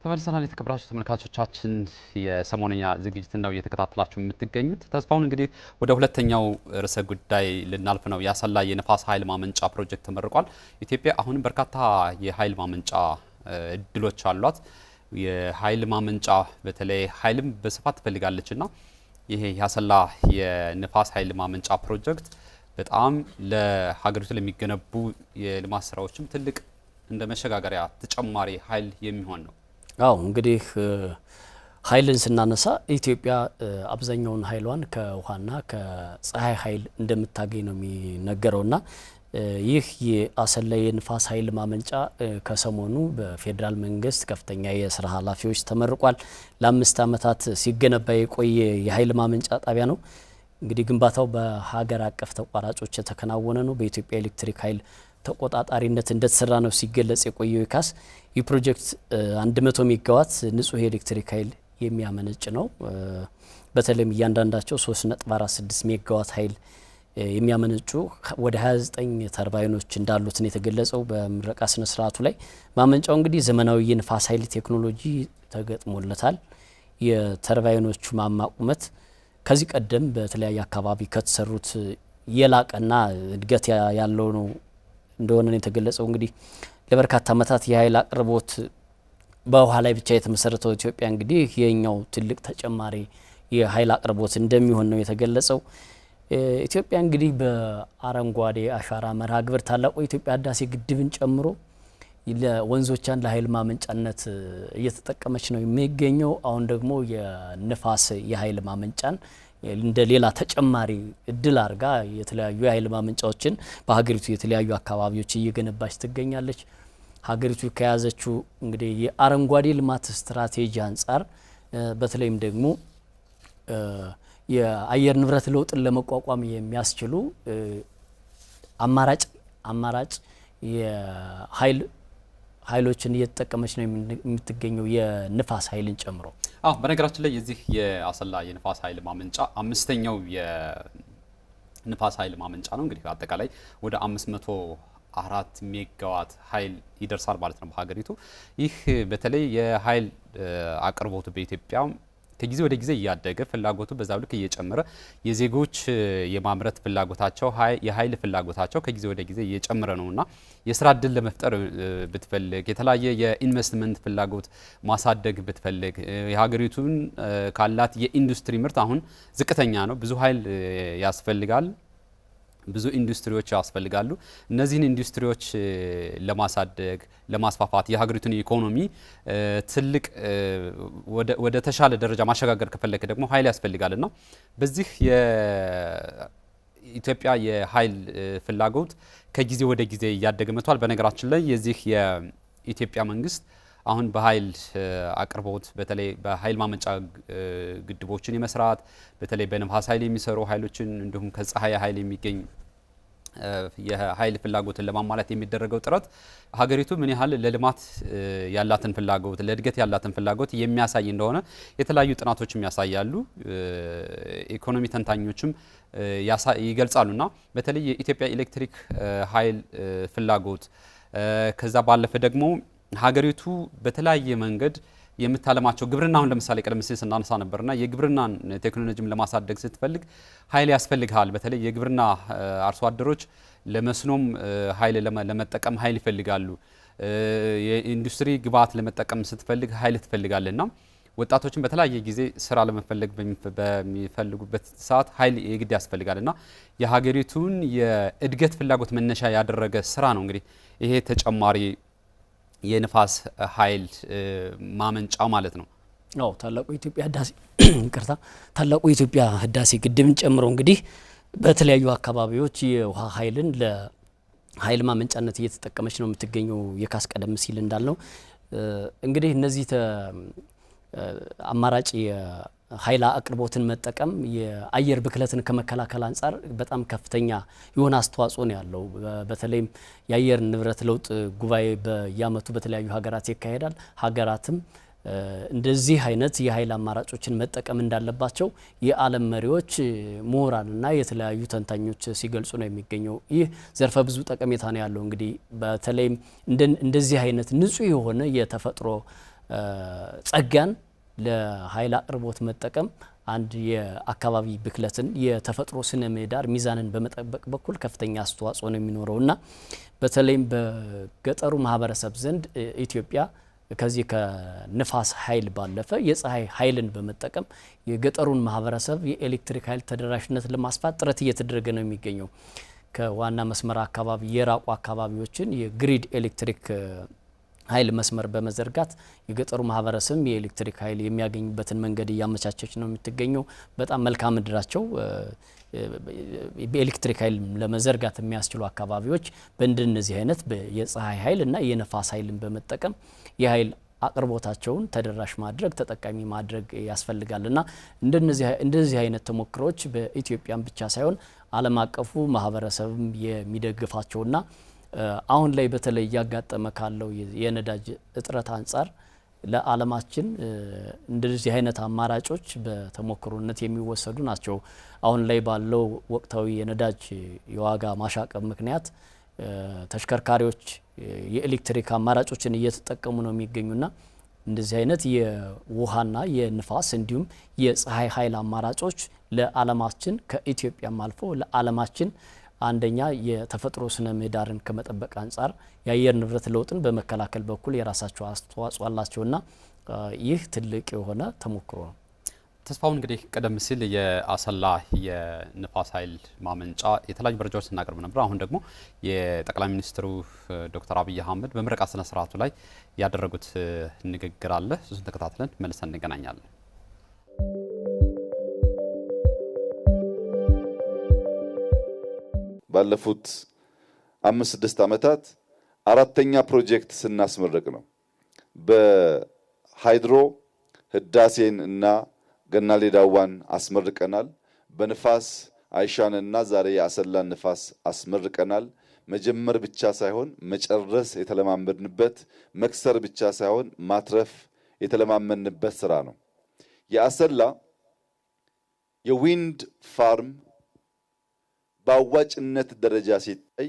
ተመልሰናል። የተከበራችሁ ተመልካቾቻችን የሰሞነኛ ዝግጅት ነው እየተከታተላችሁ የምትገኙት። ተስፋውን እንግዲህ ወደ ሁለተኛው ርዕሰ ጉዳይ ልናልፍ ነው። የአሰላ የንፋስ ኃይል ማመንጫ ፕሮጀክት ተመርቋል። ኢትዮጵያ አሁንም በርካታ የኃይል ማመንጫ እድሎች አሏት። የኃይል ማመንጫ በተለይ ኃይልም በስፋት ትፈልጋለችና ይሄ የአሰላ የንፋስ ኃይል ማመንጫ ፕሮጀክት በጣም ለሀገሪቱ ለሚገነቡ የልማት ስራዎችም ትልቅ እንደ መሸጋገሪያ ተጨማሪ ኃይል የሚሆን ነው። አዎ እንግዲህ ኃይልን ስናነሳ ኢትዮጵያ አብዛኛውን ኃይሏን ከውሃና ከፀሐይ ኃይል እንደምታገኝ ነው የሚነገረውና ይህ የአሰላ የንፋስ ኃይል ማመንጫ ከሰሞኑ በፌዴራል መንግስት ከፍተኛ የስራ ኃላፊዎች ተመርቋል። ለ5 ዓመታት ሲገነባ የቆየ የኃይል ማመንጫ ጣቢያ ነው። እንግዲህ ግንባታው በሀገር አቀፍ ተቋራጮች የተከናወነ ነው። በኢትዮጵያ ኤሌክትሪክ ኃይል ተቆጣጣሪነት እንደተሰራ ነው ሲገለጽ የቆየው ይካስ ይህ ፕሮጀክት 100 ሜጋዋት ንጹህ የኤሌክትሪክ ኃይል የሚያመነጭ ነው። በተለይም እያንዳንዳቸው 3.46 ሜጋዋት ኃይል የሚያመነጩ ወደ 29 ተርባይኖች እንዳሉት ነው የተገለጸው በምረቃ ስነ ስርዓቱ ላይ። ማመንጫው እንግዲህ ዘመናዊ የንፋስ ኃይል ቴክኖሎጂ ተገጥሞለታል። የተርባይኖቹ ማማ ቁመት ከዚህ ቀደም በተለያየ አካባቢ ከተሰሩት የላቀና እድገት ያለው ነው እንደሆነ ነው የተገለጸው። እንግዲህ ለበርካታ ዓመታት የኃይል አቅርቦት በውሃ ላይ ብቻ የተመሰረተው ኢትዮጵያ እንግዲህ የኛው ትልቅ ተጨማሪ የኃይል አቅርቦት እንደሚሆን ነው የተገለጸው። ኢትዮጵያ እንግዲህ በአረንጓዴ አሻራ መርሃ ግብር ታላቁ የኢትዮጵያ ህዳሴ ግድብን ጨምሮ ለወንዞቿን ለኃይል ማመንጫነት እየተጠቀመች ነው የሚገኘው። አሁን ደግሞ የንፋስ የኃይል ማመንጫን እንደ ሌላ ተጨማሪ እድል አድርጋ የተለያዩ የኃይል ማመንጫዎችን በሀገሪቱ የተለያዩ አካባቢዎች እየገነባች ትገኛለች። ሀገሪቱ ከያዘችው እንግዲህ የአረንጓዴ ልማት ስትራቴጂ አንጻር በተለይም ደግሞ የአየር ንብረት ለውጥን ለመቋቋም የሚያስችሉ አማራጭ ኃይሎችን እየተጠቀመች ነው የምትገኘው የንፋስ ኃይልን ጨምሮ። በነገራችን ላይ የዚህ የአሰላ የንፋስ ኃይል ማመንጫ 5ኛው የንፋስ ኃይል ማመንጫ ነው። እንግዲህ አጠቃላይ ወደ 504 ሜጋዋት ኃይል ይደርሳል ማለት ነው በሀገሪቱ። ይህ በተለይ የኃይል አቅርቦቱ በኢትዮጵያ ከጊዜ ወደ ጊዜ እያደገ ፍላጎቱ በዛው ልክ እየጨመረ የዜጎች የማምረት ፍላጎታቸው የኃይል ፍላጎታቸው ከጊዜ ወደ ጊዜ እየጨመረ ነውና የስራ እድል ለመፍጠር ብትፈልግ የተለያየ የኢንቨስትመንት ፍላጎት ማሳደግ ብትፈልግ የሀገሪቱን ካላት የኢንዱስትሪ ምርት አሁን ዝቅተኛ ነው። ብዙ ኃይል ያስፈልጋል። ብዙ ኢንዱስትሪዎች ያስፈልጋሉ። እነዚህን ኢንዱስትሪዎች ለማሳደግ ለማስፋፋት የሀገሪቱን ኢኮኖሚ ትልቅ ወደ ተሻለ ደረጃ ማሸጋገር ከፈለክ ደግሞ ኃይል ያስፈልጋልና በዚህ የኢትዮጵያ የኃይል ፍላጎት ከጊዜ ወደ ጊዜ እያደገ መጥቷል። በነገራችን ላይ የዚህ የኢትዮጵያ መንግስት አሁን በኃይል አቅርቦት በተለይ በኃይል ማመንጫ ግድቦችን የመስራት በተለይ በንፋስ ኃይል የሚሰሩ ኃይሎችን እንዲሁም ከፀሐይ ኃይል የሚገኝ የኃይል ፍላጎትን ለማሟላት የሚደረገው ጥረት ሀገሪቱ ምን ያህል ለልማት ያላትን ፍላጎት ለእድገት ያላትን ፍላጎት የሚያሳይ እንደሆነ የተለያዩ ጥናቶችም ያሳያሉ። ኢኮኖሚ ተንታኞችም ይገልጻሉና በተለይ የኢትዮጵያ ኤሌክትሪክ ኃይል ፍላጎት ከዛ ባለፈ ደግሞ ሀገሪቱ በተለያየ መንገድ የምታለማቸው ግብርና አሁን ለምሳሌ ቀደም ሲል ስናነሳ ነበርና የግብርናን ቴክኖሎጂም ለማሳደግ ስትፈልግ ኃይል ያስፈልጋል። በተለይ የግብርና አርሶ አደሮች ለመስኖም ኃይል ለመጠቀም ኃይል ይፈልጋሉ። የኢንዱስትሪ ግብዓት ለመጠቀም ስትፈልግ ኃይል ትፈልጋለና ወጣቶችን በተለያየ ጊዜ ስራ ለመፈለግ በሚፈልጉበት ሰዓት ኃይል የግድ ያስፈልጋልና የሀገሪቱን የእድገት ፍላጎት መነሻ ያደረገ ስራ ነው እንግዲህ ይሄ ተጨማሪ የንፋስ ኃይል ማመንጫ ማለት ነው። ታላቁ የኢትዮጵያ ህዳሴ ግድብን ጨምሮ እንግዲህ በተለያዩ አካባቢዎች የውሃ ኃይልን ለኃይል ማመንጫነት እየተጠቀመች ነው የምትገኘው። የካስ ቀደም ሲል እንዳልነው እንግዲህ እነዚህ አማራጭ የኃይል አቅርቦትን መጠቀም የአየር ብክለትን ከመከላከል አንጻር በጣም ከፍተኛ የሆነ አስተዋጽኦ ነው ያለው። በተለይም የአየር ንብረት ለውጥ ጉባኤ በየዓመቱ በተለያዩ ሀገራት ይካሄዳል። ሀገራትም እንደዚህ አይነት የኃይል አማራጮችን መጠቀም እንዳለባቸው የዓለም መሪዎች ምሁራንና የተለያዩ ተንታኞች ሲገልጹ ነው የሚገኘው። ይህ ዘርፈ ብዙ ጠቀሜታ ነው ያለው። እንግዲህ በተለይም እንደዚህ አይነት ንጹህ የሆነ የተፈጥሮ ጸጋን ለኃይል አቅርቦት መጠቀም አንድ የአካባቢ ብክለትን የተፈጥሮ ስነ ምህዳር ሚዛንን በመጠበቅ በኩል ከፍተኛ አስተዋጽኦ ነው የሚኖረውና በተለይም በገጠሩ ማህበረሰብ ዘንድ ኢትዮጵያ ከዚህ ከንፋስ ኃይል ባለፈ የፀሐይ ኃይልን በመጠቀም የገጠሩን ማህበረሰብ የኤሌክትሪክ ኃይል ተደራሽነት ለማስፋት ጥረት እየተደረገ ነው የሚገኘው። ከዋና መስመር አካባቢ የራቁ አካባቢዎችን የግሪድ ኤሌክትሪክ ኃይል መስመር በመዘርጋት የገጠሩ ማህበረሰብ የኤሌክትሪክ ኃይል የሚያገኝበትን መንገድ እያመቻቸች ነው የምትገኘው። በጣም መልካም ምድራቸው በኤሌክትሪክ ኃይል ለመዘርጋት የሚያስችሉ አካባቢዎች በእንደነዚህ አይነት የፀሐይ ኃይል እና የነፋስ ኃይልን በመጠቀም የኃይል አቅርቦታቸውን ተደራሽ ማድረግ ተጠቃሚ ማድረግ ያስፈልጋልና እንደዚህ አይነት ተሞክሮች በኢትዮጵያም ብቻ ሳይሆን ዓለም አቀፉ ማህበረሰብም የሚደግፋቸውና አሁን ላይ በተለይ ያጋጠመ ካለው የነዳጅ እጥረት አንጻር ለዓለማችን እንደዚህ አይነት አማራጮች በተሞክሮነት የሚወሰዱ ናቸው። አሁን ላይ ባለው ወቅታዊ የነዳጅ የዋጋ ማሻቀብ ምክንያት ተሽከርካሪዎች የኤሌክትሪክ አማራጮችን እየተጠቀሙ ነው የሚገኙና እንደዚህ አይነት የውሃና የንፋስ እንዲሁም የፀሐይ ኃይል አማራጮች ለዓለማችን ከኢትዮጵያም አልፎ ለዓለማችን አንደኛ የተፈጥሮ ስነ ምህዳርን ከመጠበቅ አንጻር የአየር ንብረት ለውጥን በመከላከል በኩል የራሳቸው አስተዋጽኦ አላቸውና ይህ ትልቅ የሆነ ተሞክሮ ነው። ተስፋውን እንግዲህ ቀደም ሲል የአሰላ የንፋስ ኃይል ማመንጫ የተለያዩ መረጃዎች ስናቀርብ ነበር። አሁን ደግሞ የጠቅላይ ሚኒስትሩ ዶክተር አብይ አህመድ በምረቃ ስነ ስርዓቱ ላይ ያደረጉት ንግግር አለ። እሱን ተከታትለን መልሰን እንገናኛለን። ባለፉት 5-6 ዓመታት አራተኛ ፕሮጀክት ስናስመረቅ ነው። በሃይድሮ ህዳሴን እና ገናሌ ዳዋን አስመርቀናል። በንፋስ አይሻንና ዛሬ የአሰላን ንፋስ አስመርቀናል። መጀመር ብቻ ሳይሆን መጨረስ የተለማመድንበት፣ መክሰር ብቻ ሳይሆን ማትረፍ የተለማመድንበት ስራ ነው። የአሰላ የዊንድ ፋርም በአዋጭነት ደረጃ ሲታይ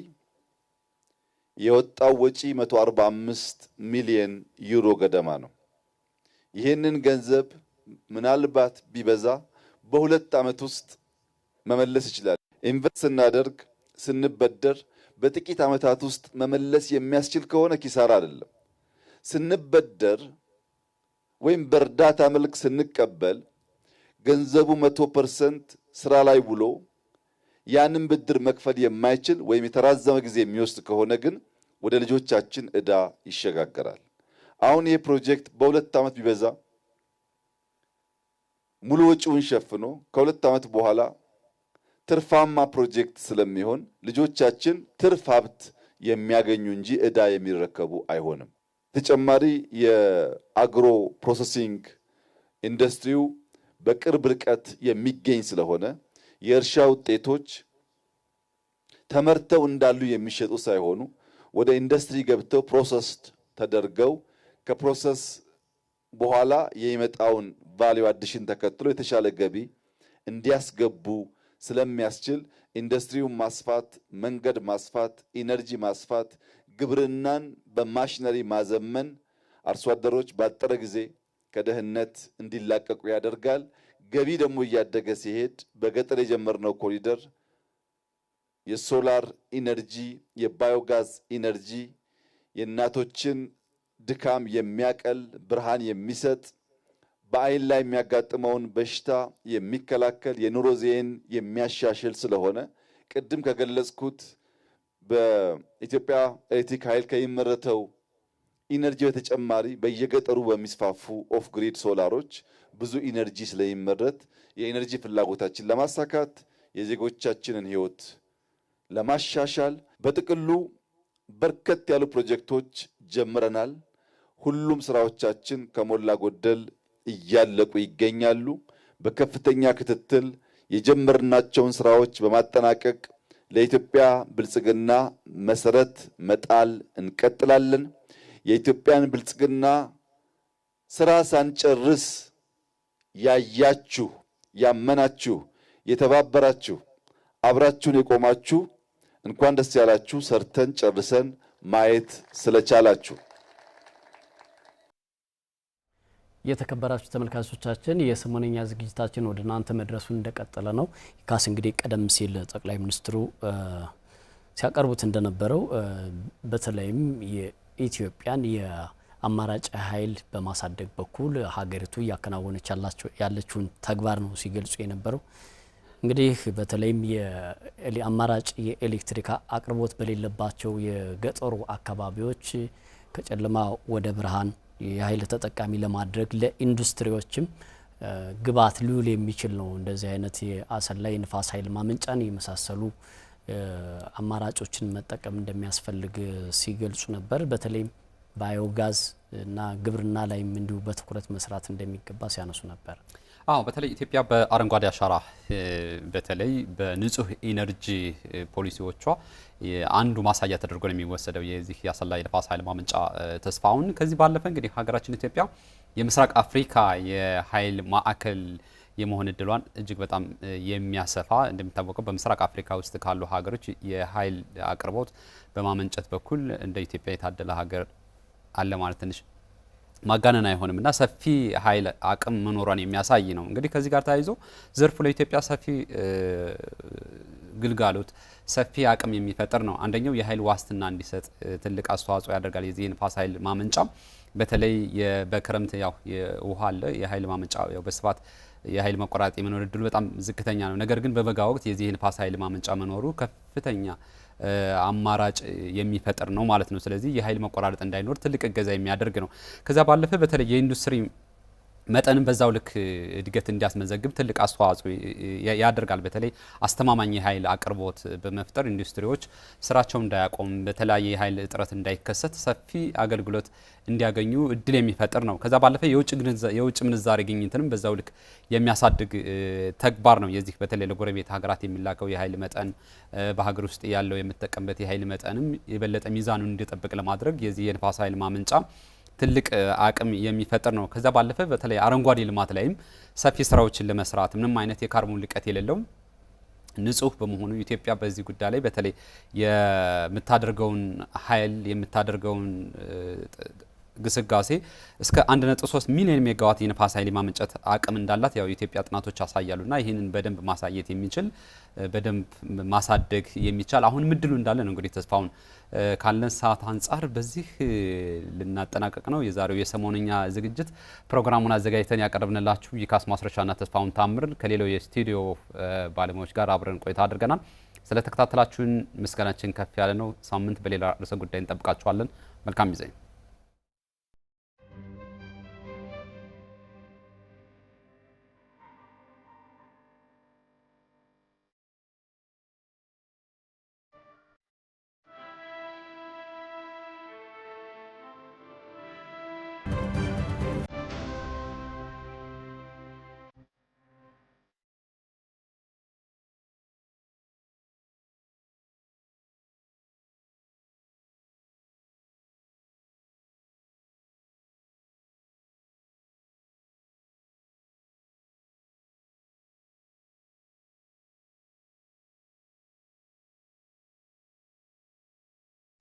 የወጣው ወጪ 145 ሚሊዮን ዩሮ ገደማ ነው። ይህንን ገንዘብ ምናልባት ቢበዛ በሁለት ዓመት ውስጥ መመለስ ይችላል። ኢንቨስት ስናደርግ ስንበደር በጥቂት ዓመታት ውስጥ መመለስ የሚያስችል ከሆነ ኪሳራ አይደለም። ስንበደር ወይም በእርዳታ መልክ ስንቀበል ገንዘቡ 100% ስራ ላይ ውሎ ያንን ብድር መክፈል የማይችል ወይም የተራዘመ ጊዜ የሚወስድ ከሆነ ግን ወደ ልጆቻችን ዕዳ ይሸጋገራል። አሁን ይህ ፕሮጀክት በሁለት ዓመት ቢበዛ ሙሉ ወጪውን ሸፍኖ ከሁለት ዓመት በኋላ ትርፋማ ፕሮጀክት ስለሚሆን ልጆቻችን ትርፍ ሀብት የሚያገኙ እንጂ ዕዳ የሚረከቡ አይሆንም። ተጨማሪ የአግሮ ፕሮሰሲንግ ኢንዱስትሪው በቅርብ ርቀት የሚገኝ ስለሆነ የእርሻ ውጤቶች ተመርተው እንዳሉ የሚሸጡ ሳይሆኑ ወደ ኢንዱስትሪ ገብተው ፕሮሰስድ ተደርገው ከፕሮሰስ በኋላ የሚመጣውን ቫልዩ አዲሽን ተከትሎ የተሻለ ገቢ እንዲያስገቡ ስለሚያስችል ኢንዱስትሪውን ማስፋት፣ መንገድ ማስፋት፣ ኢነርጂ ማስፋት፣ ግብርናን በማሽነሪ ማዘመን አርሶ አደሮች ባጠረ ጊዜ ከድህነት እንዲላቀቁ ያደርጋል። ገቢ ደግሞ እያደገ ሲሄድ በገጠር የጀመርነው ኮሪደር የሶላር ኢነርጂ፣ የባዮጋዝ ኢነርጂ የእናቶችን ድካም የሚያቀል ብርሃን የሚሰጥ በአይን ላይ የሚያጋጥመውን በሽታ የሚከላከል የኑሮ ዘይቤን የሚያሻሽል ስለሆነ ቅድም ከገለጽኩት በኢትዮጵያ ኤሌክትሪክ ኃይል ከሚመረተው ኢነርጂ በተጨማሪ በየገጠሩ በሚስፋፉ ኦፍ ግሪድ ሶላሮች ብዙ ኢነርጂ ስለሚመረት የኢነርጂ ፍላጎታችን ለማሳካት የዜጎቻችንን ሕይወት ለማሻሻል በጥቅሉ በርከት ያሉ ፕሮጀክቶች ጀምረናል። ሁሉም ስራዎቻችን ከሞላ ጎደል እያለቁ ይገኛሉ። በከፍተኛ ክትትል የጀመርናቸውን ስራዎች በማጠናቀቅ ለኢትዮጵያ ብልጽግና መሰረት መጣል እንቀጥላለን። የኢትዮጵያን ብልጽግና ስራ ሳንጨርስ ያያችሁ፣ ያመናችሁ፣ የተባበራችሁ፣ አብራችሁን የቆማችሁ እንኳን ደስ ያላችሁ። ሰርተን ጨርሰን ማየት ስለቻላችሁ የተከበራችሁ ተመልካቾቻችን የሰሞነኛ ዝግጅታችን ወደ እናንተ መድረሱን እንደቀጠለ ነው። ካስ እንግዲህ ቀደም ሲል ጠቅላይ ሚኒስትሩ ሲያቀርቡት እንደነበረው በተለይም የኢትዮጵያን የአማራጭ ኃይል በማሳደግ በኩል ሀገሪቱ እያከናወነች ያለችውን ተግባር ነው ሲገልጹ የነበረው። እንግዲህ በተለይም የአማራጭ የኤሌክትሪክ አቅርቦት በሌለባቸው የገጠሩ አካባቢዎች ከጨለማ ወደ ብርሃን የኃይል ተጠቃሚ ለማድረግ ለኢንዱስትሪዎችም ግብዓት ሊውል የሚችል ነው። እንደዚህ አይነት የአሰላ የንፋስ ኃይል ማመንጫን የመሳሰሉ አማራጮችን መጠቀም እንደሚያስፈልግ ሲገልጹ ነበር። በተለይም ባዮጋዝ እና ግብርና ላይም እንዲሁ በትኩረት መስራት እንደሚገባ ሲያነሱ ነበር። በተለይ ኢትዮጵያ በአረንጓዴ አሻራ በተለይ በንጹህ ኢነርጂ ፖሊሲዎቿ አንዱ ማሳያ ተደርጎ ነው የሚወሰደው የዚህ የአሰላ የንፋስ ኃይል ማመንጫ ተስፋውን። ከዚህ ባለፈ እንግዲህ ሀገራችን ኢትዮጵያ የምስራቅ አፍሪካ የኃይል ማዕከል የመሆን እድሏን እጅግ በጣም የሚያሰፋ እንደሚታወቀው በምስራቅ አፍሪካ ውስጥ ካሉ ሀገሮች የኃይል አቅርቦት በማመንጨት በኩል እንደ ኢትዮጵያ የታደለ ሀገር አለ ማለት ትንሽ ማጋነን አይሆንም እና ሰፊ ኃይል አቅም መኖሯን የሚያሳይ ነው። እንግዲህ ከዚህ ጋር ተያይዞ ዘርፉ ለኢትዮጵያ ሰፊ ግልጋሎት ሰፊ አቅም የሚፈጥር ነው። አንደኛው የኃይል ዋስትና እንዲሰጥ ትልቅ አስተዋጽኦ ያደርጋል። የዚህ ንፋስ ኃይል ማመንጫ በተለይ በክረምት የውሃ አለ የኃይል ማመንጫ በስፋት የኃይል መቆራረጥ የመኖር እድሉ በጣም ዝቅተኛ ነው። ነገር ግን በበጋ ወቅት የዚህ ንፋስ ኃይል ማመንጫ መኖሩ ከፍተኛ አማራጭ የሚፈጥር ነው ማለት ነው። ስለዚህ የኃይል መቆራረጥ እንዳይኖር ትልቅ እገዛ የሚያደርግ ነው። ከዛ ባለፈ በተለይ የኢንዱስትሪ መጠንም በዛው ልክ እድገት እንዲያስመዘግብ ትልቅ አስተዋጽኦ ያደርጋል። በተለይ አስተማማኝ የኃይል አቅርቦት በመፍጠር ኢንዱስትሪዎች ስራቸውን እንዳያቆም በተለያየ የኃይል እጥረት እንዳይከሰት ሰፊ አገልግሎት እንዲያገኙ እድል የሚፈጥር ነው። ከዛ ባለፈ የውጭ ምንዛሬ ግኝትንም በዛው ልክ የሚያሳድግ ተግባር ነው። የዚህ በተለይ ለጎረቤት ሀገራት የሚላከው የኃይል መጠን በሀገር ውስጥ ያለው የምትጠቀምበት የኃይል መጠንም የበለጠ ሚዛኑን እንዲጠብቅ ለማድረግ የዚህ የንፋስ ኃይል ማመንጫ ትልቅ አቅም የሚፈጥር ነው። ከዛ ባለፈ በተለይ አረንጓዴ ልማት ላይም ሰፊ ስራዎችን ለመስራት ምንም አይነት የካርቦን ልቀት የሌለው ንጹህ በመሆኑ ኢትዮጵያ በዚህ ጉዳይ ላይ በተለይ የምታደርገውን ኃይል የምታደርገውን ግስጋሴ እስከ 1.3 ሚሊዮን ሜጋዋት የንፋስ ኃይል ማመንጨት አቅም እንዳላት የኢትዮጵያ ጥናቶች ያሳያሉና ይህንን በደንብ ማሳየት የሚችል በደንብ ማሳደግ የሚቻል አሁን ምድሉ እንዳለ ነው። እንግዲህ ተስፋውን ካለን ሰዓት አንጻር በዚህ ልናጠናቀቅ ነው። የዛሬው የሰሞነኛ ዝግጅት ፕሮግራሙን አዘጋጅተን ያቀርብንላችሁ ይካስ ማስረሻና ተስፋውን ታምር ከሌላው የስቱዲዮ ባለሙያዎች ጋር አብረን ቆይታ አድርገናል። ስለተከታተላችሁን ምስጋናችን ከፍ ያለ ነው። ሳምንት በሌላ ርዕሰ ጉዳይ እንጠብቃችኋለን። መልካም ጊዜ።